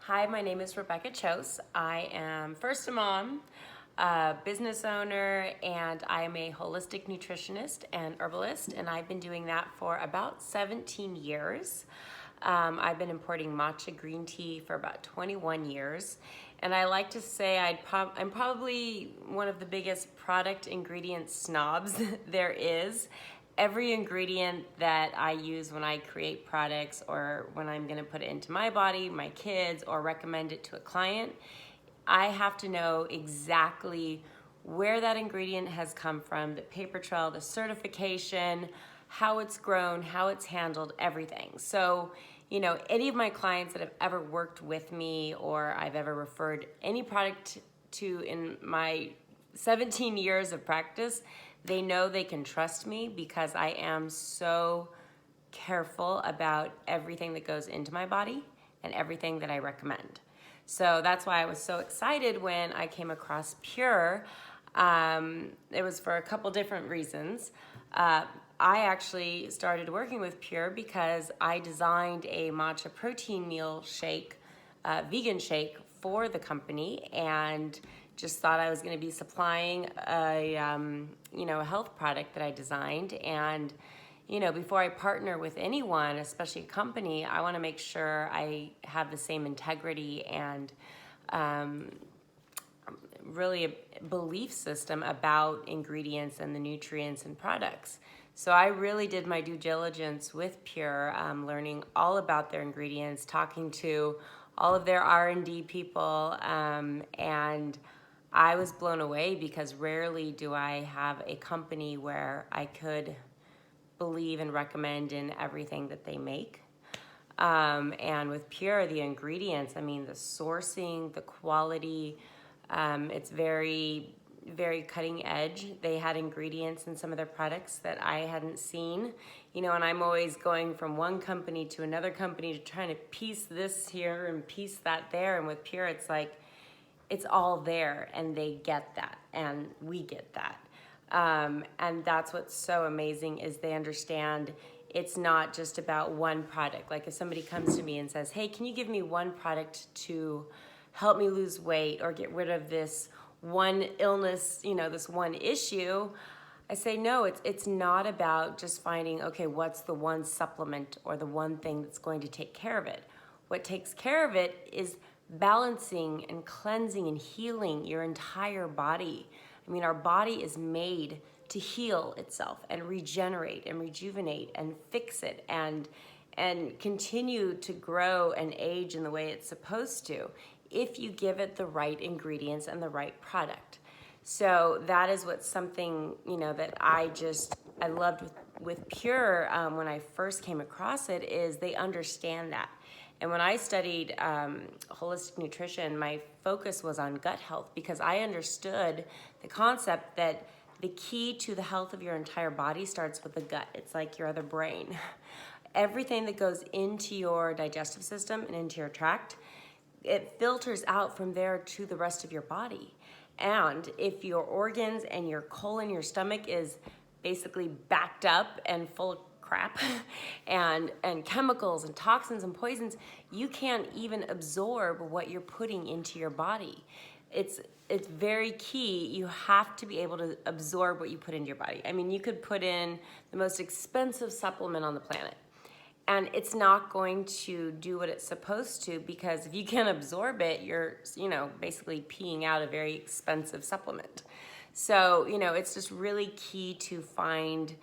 Hi, my name is Rebecca Chose. I am first a mom, a business owner, and I am a holistic nutritionist and herbalist, and I've been doing that for about 17 years. I've been importing matcha green tea for about 21 years, and I like to say I'm probably one of the biggest product ingredient snobs there is. Every ingredient that I use when I create products or when I'm gonna put it into my body, my kids, or recommend it to a client, I have to know exactly where that ingredient has come from, the paper trail, the certification, how it's grown, how it's handled, everything. So, any of my clients that have ever worked with me or I've ever referred any product to in my 17 years of practice, they know they can trust me because I am so careful about everything that goes into my body and everything that I recommend. So that's why I was so excited when I came across Pure. It was for a couple different reasons. I actually started working with Pure because I designed a matcha protein meal shake, vegan shake for the company, and just thought I was going to be supplying a health product that I designed. And before I partner with anyone, especially a company, I want to make sure I have the same integrity and really a belief system about ingredients and the nutrients and products. So I really did my due diligence with Pure, learning all about their ingredients, talking to all of their R&D people, and I was blown away because rarely do I have a company where I could believe and recommend in everything that they make. And with Pure, the ingredients, the sourcing, the quality, it's very, very cutting edge. They had ingredients in some of their products that I hadn't seen, and I'm always going from one company to another company to trying to piece this here and piece that there. And with Pure, it's like, it's all there, and they get that, and we get that. And that's what's so amazing is they understand it's not just about one product. Like if somebody comes to me and says, hey, can you give me one product to help me lose weight or get rid of this one illness, this one issue, I say, no, it's not about just finding, okay, what's the one supplement or the one thing that's going to take care of it. What takes care of it is balancing and cleansing and healing your entire body. Our body is made to heal itself and regenerate and rejuvenate and fix it and continue to grow and age in the way it's supposed to if you give it the right ingredients and the right product. So that is what's something, that I loved with Pure when I first came across it, is they understand that. And when I studied holistic nutrition, my focus was on gut health because I understood the concept that the key to the health of your entire body starts with the gut. It's like your other brain. Everything that goes into your digestive system and into your tract, it filters out from there to the rest of your body. And if your organs and your colon, your stomach is basically backed up and full of crap and chemicals and toxins and poisons, you can't even absorb what you're putting into your body. It's very key. You have to be able to absorb what you put into your body. You could put in the most expensive supplement on the planet, and it's not going to do what it's supposed to, because if you can't absorb it, you're basically peeing out a very expensive supplement. So it's just really key to find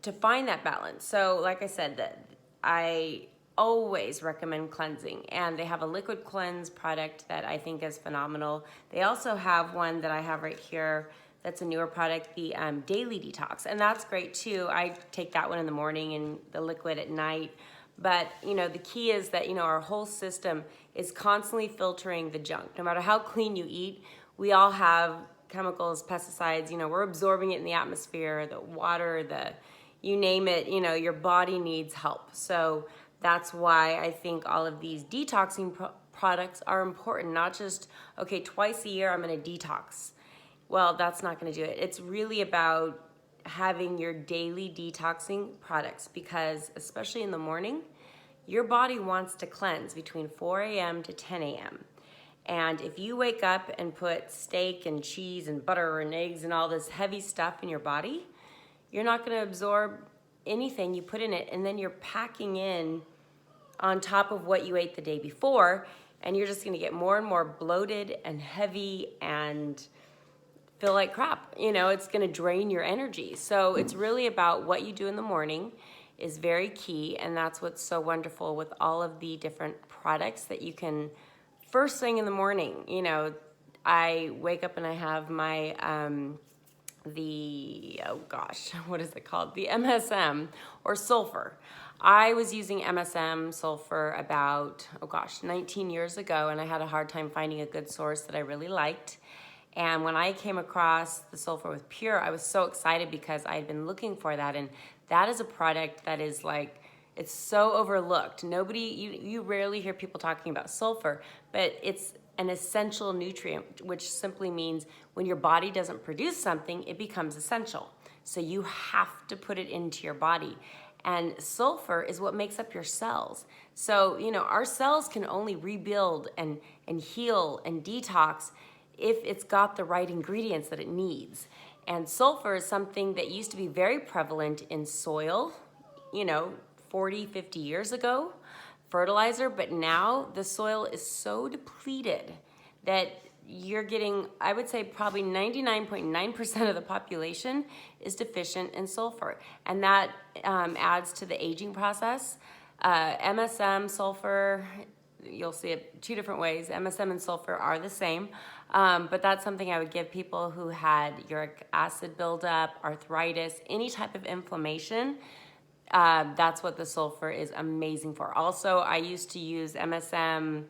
that balance. So like I said, that I always recommend cleansing, and they have a liquid cleanse product that I think is phenomenal. They also have one that I have right here that's a newer product, the daily detox, and that's great too. I take that one in the morning and the liquid at night. But the key is that our whole system is constantly filtering the junk. No matter how clean you eat, we all have chemicals, pesticides, we're absorbing it in the atmosphere, the water, you name it, your body needs help. So that's why I think all of these detoxing products are important. Not just, okay, twice a year I'm gonna detox. Well, that's not gonna do it. It's really about having your daily detoxing products, because especially in the morning, your body wants to cleanse between 4 a.m. to 10 a.m. And if you wake up and put steak and cheese and butter and eggs and all this heavy stuff in your body, you're not going to absorb anything you put in it, and then you're packing in on top of what you ate the day before, and you're just going to get more and more bloated and heavy and feel like crap. You know, it's going to drain your energy. So it's really about what you do in the morning is very key, and that's what's so wonderful with all of the different products that you can first thing in the morning. You know, I wake up and I have my what is it called? The MSM or sulfur. I was using MSM sulfur about 19 years ago, and I had a hard time finding a good source that I really liked. And when I came across the sulfur with Pure, I was so excited because I had been looking for that, and that is a product that is like, it's so overlooked. You rarely hear people talking about sulfur, but it's an essential nutrient, which simply means when your body doesn't produce something, it becomes essential. So you have to put it into your body. And sulfur is what makes up your cells. So, you know, our cells can only rebuild and heal and detox if it's got the right ingredients that it needs. And sulfur is something that used to be very prevalent in soil, you know, 40, 50 years ago, fertilizer, but now the soil is so depleted that you're getting, I would say probably 99.9% of the population is deficient in sulfur. And that adds to the aging process. MSM, sulfur, you'll see it two different ways. MSM and sulfur are the same, but that's something I would give people who had uric acid buildup, arthritis, any type of inflammation. That's what the sulfur is amazing for. Also, I used to use MSM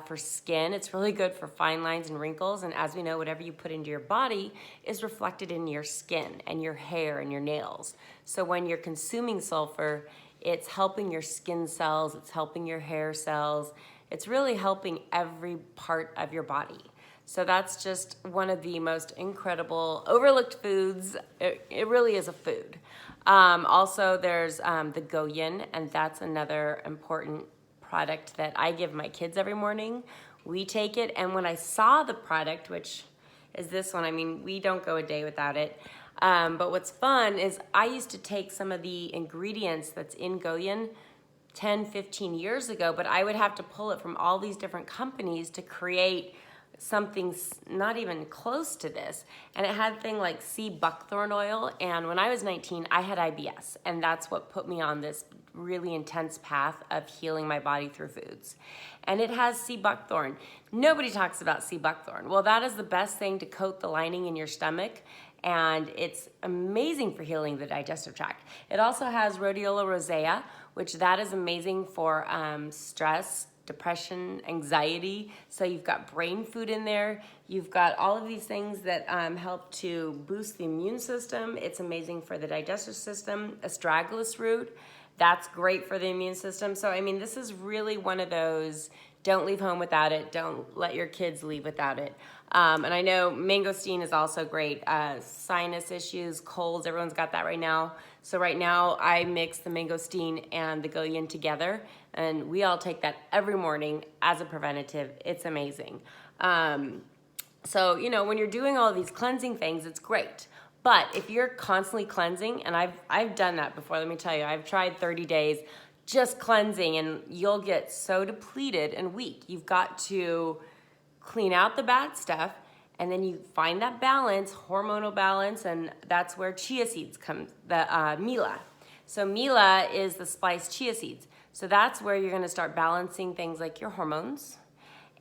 for skin. It's really good for fine lines and wrinkles. And as we know, whatever you put into your body is reflected in your skin and your hair and your nails. So when you're consuming sulfur, it's helping your skin cells, it's helping your hair cells. It's really helping every part of your body. So that's just one of the most incredible overlooked foods. It really is a food. Also, there's the Goyin, and that's another important product that I give my kids every morning. We take it, and when I saw the product, which is this one, I mean, we don't go a day without it. But what's fun is I used to take some of the ingredients that's in Goyin 10, 15 years ago, but I would have to pull it from all these different companies to create something not even close to this. And it had a thing like sea buckthorn oil. And when I was 19, I had IBS. And that's what put me on this really intense path of healing my body through foods. And it has sea buckthorn. Nobody talks about sea buckthorn. Well, that is the best thing to coat the lining in your stomach. And it's amazing for healing the digestive tract. It also has rhodiola rosea, which that is amazing for stress, depression, anxiety. So you've got brain food in there. You've got all of these things that help to boost the immune system. It's amazing for the digestive system. Astragalus root, that's great for the immune system. So, I mean, this is really one of those, don't leave home without it. Don't let your kids leave without it. And I know mangosteen is also great. Sinus issues, colds, everyone's got that right now. So right now I mix the mangosteen and the Goyin together, and we all take that every morning as a preventative. It's amazing. So, you know, when you're doing all of these cleansing things, it's great. But if you're constantly cleansing, and I've done that before, let me tell you, I've tried 30 days just cleansing, and you'll get so depleted and weak. You've got to clean out the bad stuff, and then you find that balance, hormonal balance, and that's where chia seeds come, the Mila. So Mila is the spliced chia seeds. So that's where you're gonna start balancing things like your hormones.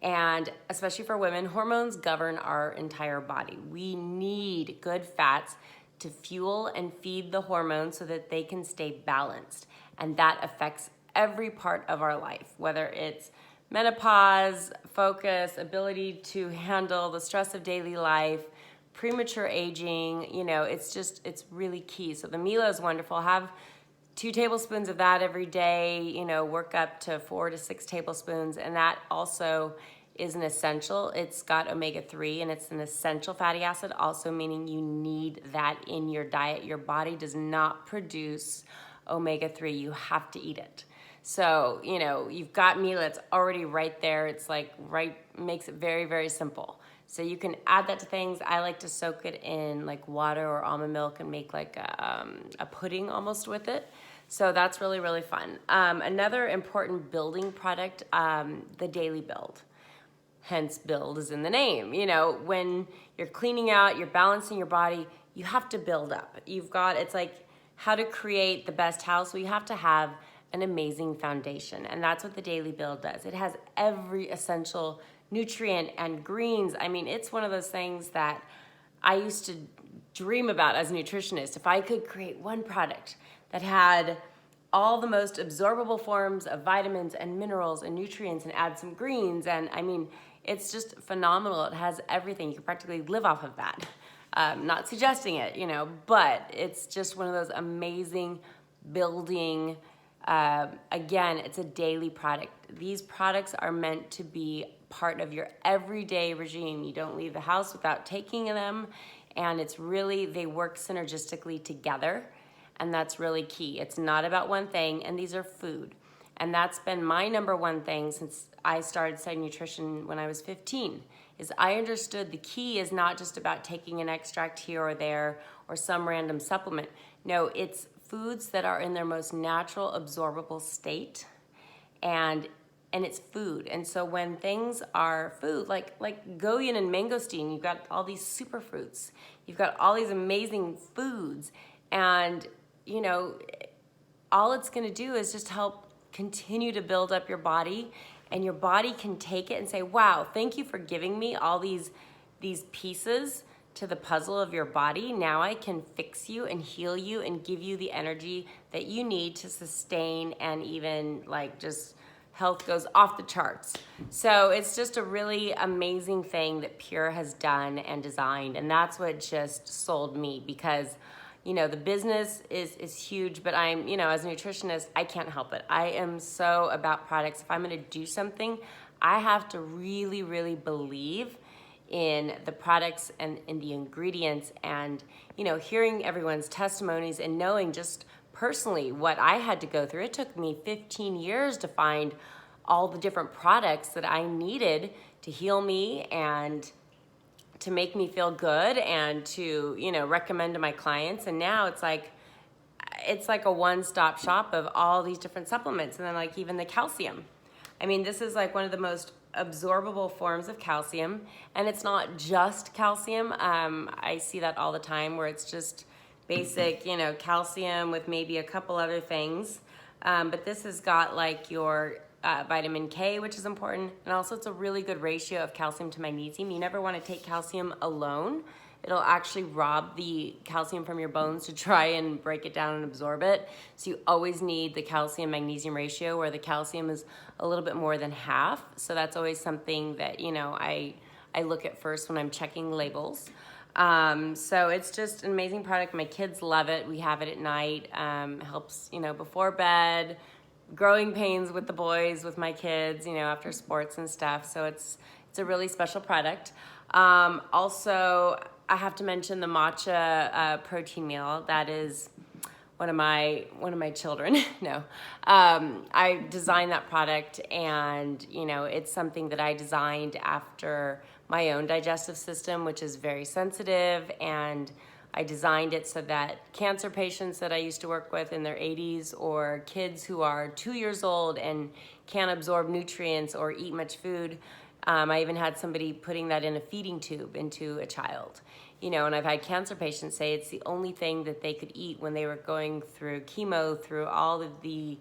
And especially for women, hormones govern our entire body. We need good fats to fuel and feed the hormones so that they can stay balanced. And that affects every part of our life, whether it's menopause, focus, ability to handle the stress of daily life, premature aging, you know, it's really key. So the Mila is wonderful. Have 2 tablespoons of that every day, you know, work up to 4 to 6 tablespoons. And that also is an essential. It's got omega-3 and it's an essential fatty acid, also meaning you need that in your diet. Your body does not produce omega-3. You have to eat it. So, you've got meal that's already right there. It's like makes it very, very simple. So you can add that to things. I like to soak it in like water or almond milk and make like a pudding almost with it. So that's really, really fun. Another important building product, the Daily Build. Hence, build is in the name. When you're cleaning out, you're balancing your body, you have to build up. It's like how to create the best house. Well, you have to have an amazing foundation. And that's what the Daily Build does. It has every essential nutrient and greens. I mean, it's one of those things that I used to dream about as a nutritionist. If I could create one product that had all the most absorbable forms of vitamins and minerals and nutrients and add some greens, and I mean, it's just phenomenal. It has everything. You can practically live off of that. Not suggesting it, but it's just one of those amazing building. Again, it's a daily product. These products are meant to be part of your everyday regime. You don't leave the house without taking them, and they work synergistically together, and that's really key. It's not about one thing, and these are food. And that's been my number one thing since I started studying nutrition when I was 15, is I understood the key is not just about taking an extract here or there or some random supplement. No, it's foods that are in their most natural absorbable state, and it's food. And so when things are food, like goyan and mangosteen, you've got all these superfruits, you've got all these amazing foods, and all it's going to do is just help continue to build up your body, and your body can take it and say, wow, thank you for giving me all these pieces to the puzzle of your body. Now I can fix you and heal you and give you the energy that you need to sustain, and even just health goes off the charts. So it's just a really amazing thing that Pure has done and designed, and that's what just sold me, because the business is huge, but I'm, as a nutritionist, I can't help it. I am so about products. If I'm going to do something, I have to really, really believe in the products and in the ingredients, and, hearing everyone's testimonies and knowing just personally what I had to go through. It took me 15 years to find all the different products that I needed to heal me and to make me feel good, and to, recommend to my clients. And now it's like a one-stop shop of all these different supplements. And then even the calcium. I mean, this is one of the most absorbable forms of calcium, and it's not just calcium. I see that all the time where it's just basic, calcium with maybe a couple other things. But this has got your vitamin K, which is important, and also it's a really good ratio of calcium to magnesium. You never want to take calcium alone. It'll actually rob the calcium from your bones to try and break it down and absorb it. So you always need the calcium magnesium ratio, where the calcium is a little bit more than half. So that's always something that I look at first when I'm checking labels. So it's just an amazing product. My kids love it. We have it at night. Helps before bed. Growing pains with the boys, with my kids, after sports and stuff. So it's a really special product. Also, I have to mention the matcha protein meal. That is one of my children. No, I designed that product, and it's something that I designed after my own digestive system, which is very sensitive, and I designed it so that cancer patients that I used to work with in their 80s, or kids who are 2 years old and can't absorb nutrients or eat much food. I even had somebody putting that in a feeding tube into a child. And I've had cancer patients say it's the only thing that they could eat when they were going through chemo, through all of the,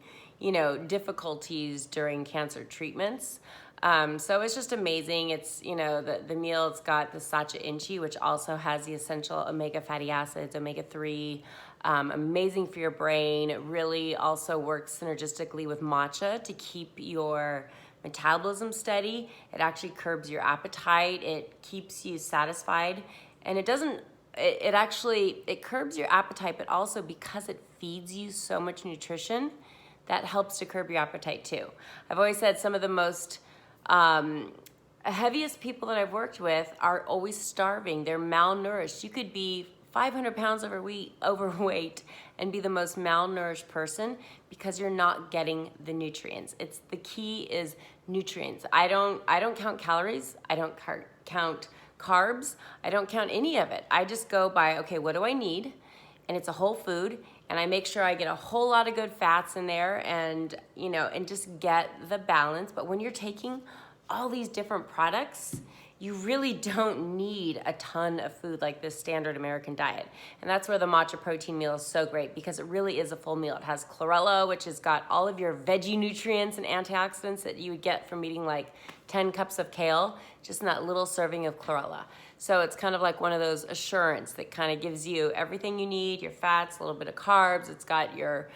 difficulties during cancer treatments. So it's just amazing. It's, the meal, it's got the Sacha Inchi, which also has the essential omega fatty acids, omega-3, amazing for your brain. It really also works synergistically with matcha to keep your metabolism steady. It actually curbs your appetite. It keeps you satisfied. And it curbs your appetite, but also because it feeds you so much nutrition, that helps to curb your appetite too. I've always said some of the most heaviest people that I've worked with are always starving. They're malnourished. You could be 500 pounds overweight and be the most malnourished person because you're not getting the nutrients. It's the key is nutrients. I don't count calories. I don't count carbs. I don't count any of it. I just go by, okay, what do I need? And it's a whole food, and I make sure I get a whole lot of good fats in there, and and just get the balance. But when you're taking all these different products, you really don't need a ton of food like this standard American diet. And that's where the matcha protein meal is so great, because it really is a full meal. It has chlorella, which has got all of your veggie nutrients and antioxidants that you would get from eating like 10 cups of kale, just in that little serving of chlorella. So it's kind of like one of those assurance that kind of gives you everything you need, your fats, a little bit of carbs. It's got your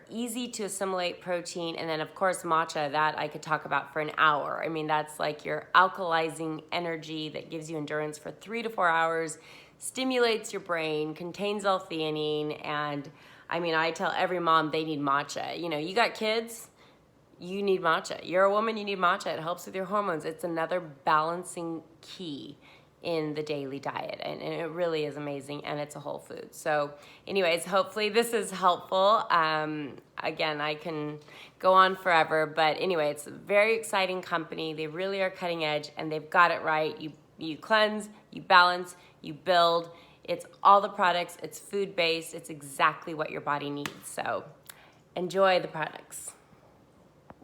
easy to assimilate protein, and then of course matcha, that I could talk about for an hour. I mean, that's like your alkalizing energy that gives you endurance for 3 to 4 hours, stimulates your brain, contains L-theanine, and I mean, I tell every mom they need matcha. You got kids, you need matcha. You're a woman, you need matcha. It helps with your hormones. It's another balancing key in the daily diet, and it really is amazing, and it's a whole food. So anyways, hopefully this is helpful. Again, I can go on forever, but anyway, it's a very exciting company. They really are cutting edge, and they've got it right. You cleanse, you balance, you build. It's all the products, it's food-based, it's exactly what your body needs. So enjoy the products.